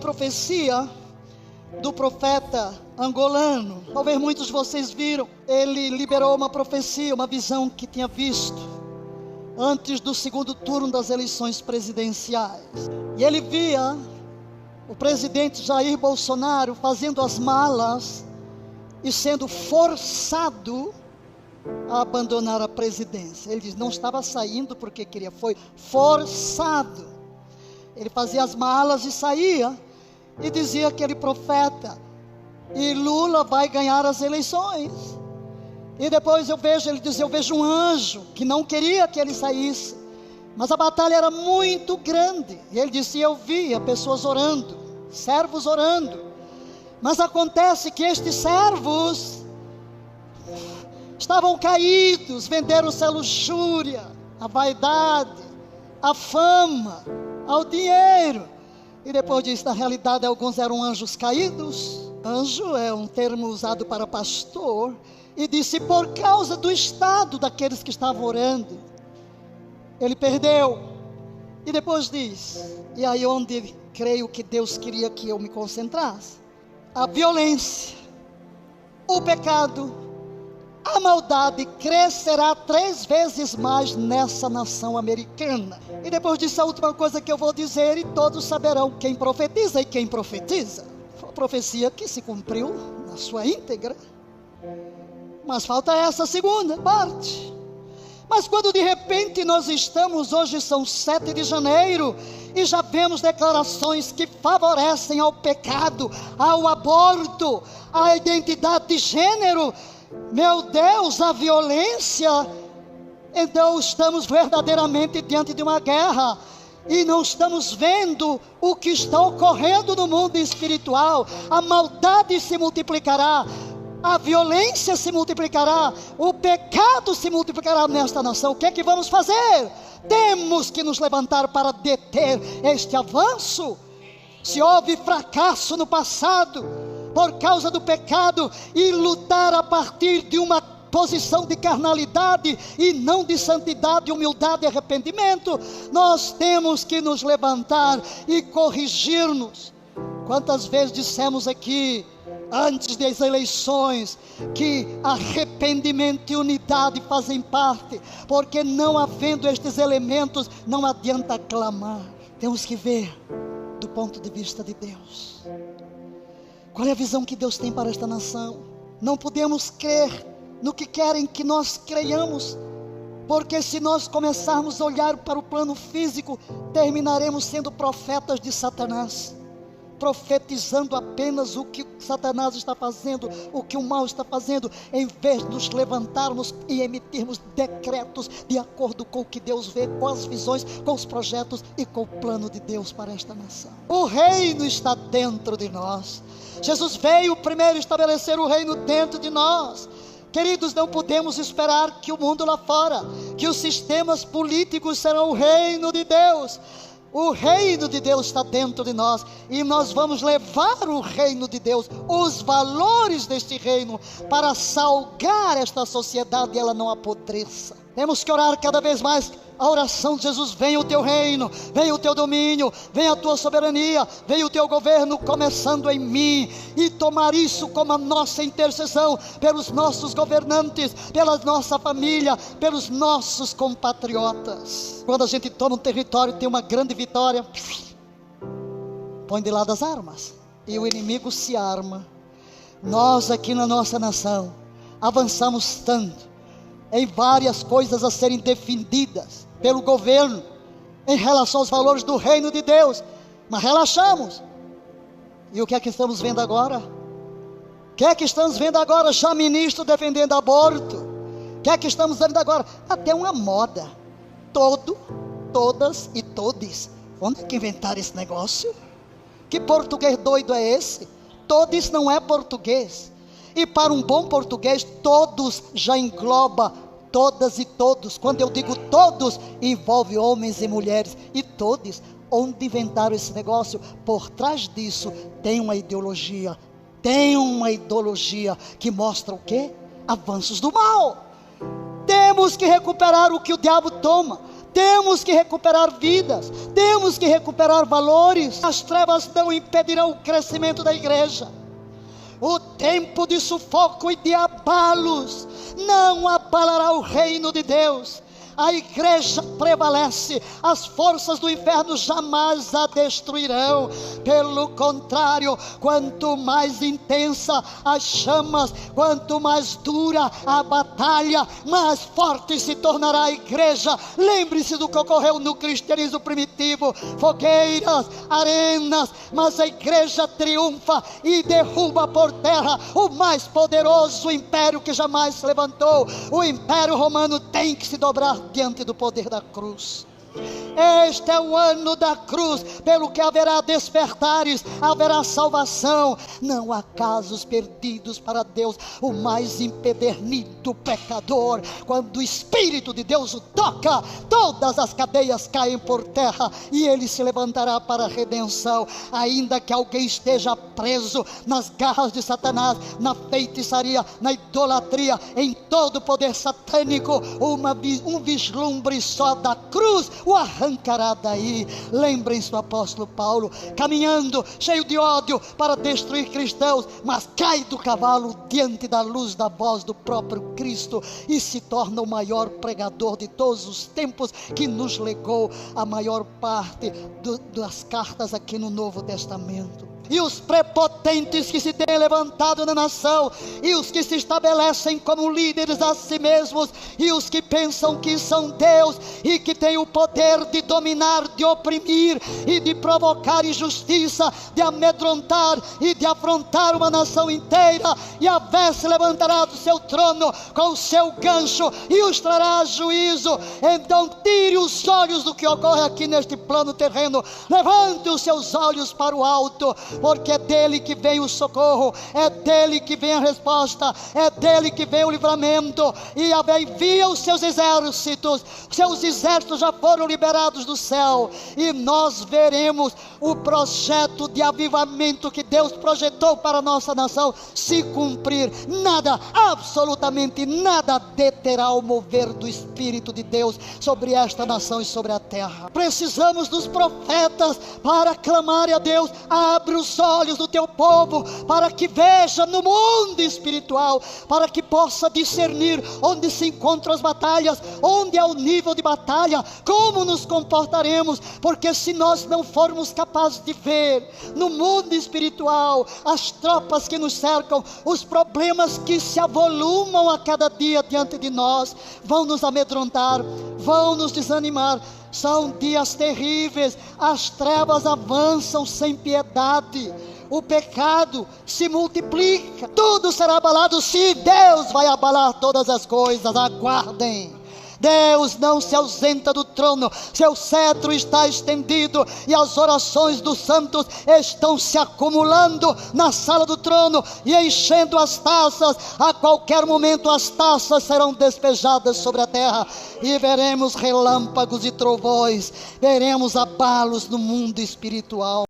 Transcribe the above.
profecia do profeta angolano. Talvez muitos de vocês viram. Ele liberou uma profecia, uma visão que tinha visto antes do segundo turno das eleições presidenciais. E ele via o presidente Jair Bolsonaro fazendo as malas e sendo forçado a abandonar a presidência. Ele diz, não estava saindo porque queria, foi forçado. Ele fazia as malas e saía, e dizia aquele profeta, e Lula vai ganhar as eleições. E depois ele dizia, eu vejo um anjo, que não queria que ele saísse, mas a batalha era muito grande. E ele disse, eu via pessoas orando, servos orando, mas acontece que estes servos estavam caídos, venderam-se à luxúria, à vaidade, à fama, ao dinheiro. E depois disso, na realidade, alguns eram anjos caídos. Anjo é um termo usado para pastor. E disse, por causa do estado daqueles que estavam orando, ele perdeu. E depois diz, e aí onde creio que Deus queria que eu me concentrasse, a violência, o pecado, a maldade crescerá 3 vezes mais nessa nação americana. E depois disso, a última coisa que eu vou dizer, e todos saberão quem profetiza e quem profetiza. Foi uma profecia que se cumpriu na sua íntegra, mas falta essa segunda parte. Mas quando de repente nós estamos, hoje são 7 de janeiro, e já vemos declarações que favorecem ao pecado, ao aborto, à identidade de gênero, meu Deus, a violência, então estamos verdadeiramente diante de uma guerra, e não estamos vendo o que está ocorrendo no mundo espiritual. A maldade se multiplicará, a violência se multiplicará, o pecado se multiplicará nesta nação. O que é que vamos fazer? Temos que nos levantar para deter este avanço. Se houve fracasso no passado por causa do pecado, e lutar a partir de uma posição de carnalidade e não de santidade, humildade e arrependimento, nós temos que nos levantar e corrigir-nos. Quantas vezes dissemos aqui, antes das eleições, que arrependimento e unidade fazem parte, porque não havendo estes elementos, não adianta clamar. Temos que ver do ponto de vista de Deus. Qual é a visão que Deus tem para esta nação? Não podemos crer no que querem que nós creiamos, porque se nós começarmos a olhar para o plano físico, terminaremos sendo profetas de Satanás, profetizando apenas o que Satanás está fazendo, o que o mal está fazendo, em vez de nos levantarmos e emitirmos decretos de acordo com o que Deus vê, com as visões, com os projetos e com o plano de Deus para esta nação. O reino está dentro de nós. Jesus veio primeiro estabelecer o reino dentro de nós. Queridos, não podemos esperar que o mundo lá fora, que os sistemas políticos serão o reino de Deus. O reino de Deus está dentro de nós, e nós vamos levar o reino de Deus, os valores deste reino, para salgar esta sociedade e ela não apodreça. Temos que orar cada vez mais a oração de Jesus: venha o teu reino, venha o teu domínio, venha a tua soberania, venha o teu governo, começando em mim, e tomar isso como a nossa intercessão pelos nossos governantes, pela nossa família, pelos nossos compatriotas. Quando a gente toma um território, tem uma grande vitória, põe de lado as armas, e o inimigo se arma. Nós aqui na nossa nação, avançamos tanto, em várias coisas a serem defendidas pelo governo, em relação aos valores do reino de Deus, mas relaxamos. E o que é que estamos vendo agora? O que é que estamos vendo agora? Já ministro defendendo aborto. O que é que estamos vendo agora? Até uma moda, todas e todes. Onde é que inventaram esse negócio? Que português doido é esse? Todes não é português, e para um bom português, todos já engloba todas e todos. Quando eu digo todos, envolve homens e mulheres, e todos. Onde inventaram esse negócio? Por trás disso tem uma ideologia, que mostra o quê? Avanços do mal. Temos que recuperar o que o diabo toma, Temos que recuperar vidas, temos que recuperar valores. As trevas não impedirão o crescimento da igreja. O tempo de sufoco e de abalos não abalará o reino de Deus. A igreja prevalece, as forças do inferno jamais a destruirão. Pelo contrário, quanto mais intensa as chamas, quanto mais dura a batalha, mais forte se tornará a igreja. Lembre-se do que ocorreu no cristianismo primitivo: fogueiras, arenas, mas a igreja triunfa e derruba por terra o mais poderoso império que jamais se levantou. O império romano tem que se dobrar diante do poder da cruz. Este é o ano da cruz, pelo que haverá despertares, haverá salvação. Não há casos perdidos para Deus. O mais empedernido pecador, quando o Espírito de Deus o toca, todas as cadeias caem por terra e ele se levantará para a redenção. Ainda que alguém esteja preso nas garras de Satanás, na feitiçaria, na idolatria, em todo o poder satânico, um vislumbre só da cruz o arrancará daí. Lembrem-se do apóstolo Paulo, caminhando cheio de ódio para destruir cristãos, mas cai do cavalo diante da luz da voz do próprio Cristo e se torna o maior pregador de todos os tempos, que nos legou a maior parte das cartas aqui no Novo Testamento. E os prepotentes que se têm levantado na nação, e os que se estabelecem como líderes a si mesmos, e os que pensam que são Deus e que têm o poder de dominar, de oprimir e de provocar injustiça, de amedrontar e de afrontar uma nação inteira, e Yahvé se levantará do seu trono com o seu gancho e os trará a juízo. Então tire os olhos do que ocorre aqui neste plano terreno, levante os seus olhos para o alto, porque é dele que vem o socorro, é dele que vem a resposta, é dele que vem o livramento. E Yahvé envia os seus exércitos já foram liberados do céu, e nós veremos o projeto de avivamento que Deus projetou para a nossa nação se cumprir. Nada, absolutamente nada, deterá o mover do Espírito de Deus sobre esta nação e sobre a terra. Precisamos dos profetas para clamar a Deus: abre os olhos do teu povo, para que veja no mundo espiritual, para que possa discernir onde se encontram as batalhas, onde é o nível de batalha, como nos comportaremos, porque se nós não formos capazes de ver no mundo espiritual as tropas que nos cercam, os problemas que se avolumam a cada dia diante de nós, vão nos amedrontar, vão nos desanimar. São dias terríveis, as trevas avançam sem piedade, o pecado se multiplica, tudo será abalado. Se Deus vai abalar todas as coisas, aguardem. Deus não se ausenta do trono, seu cetro está estendido e as orações dos santos estão se acumulando na sala do trono e enchendo as taças. A qualquer momento as taças serão despejadas sobre a terra e veremos relâmpagos e trovões, veremos abalos no mundo espiritual.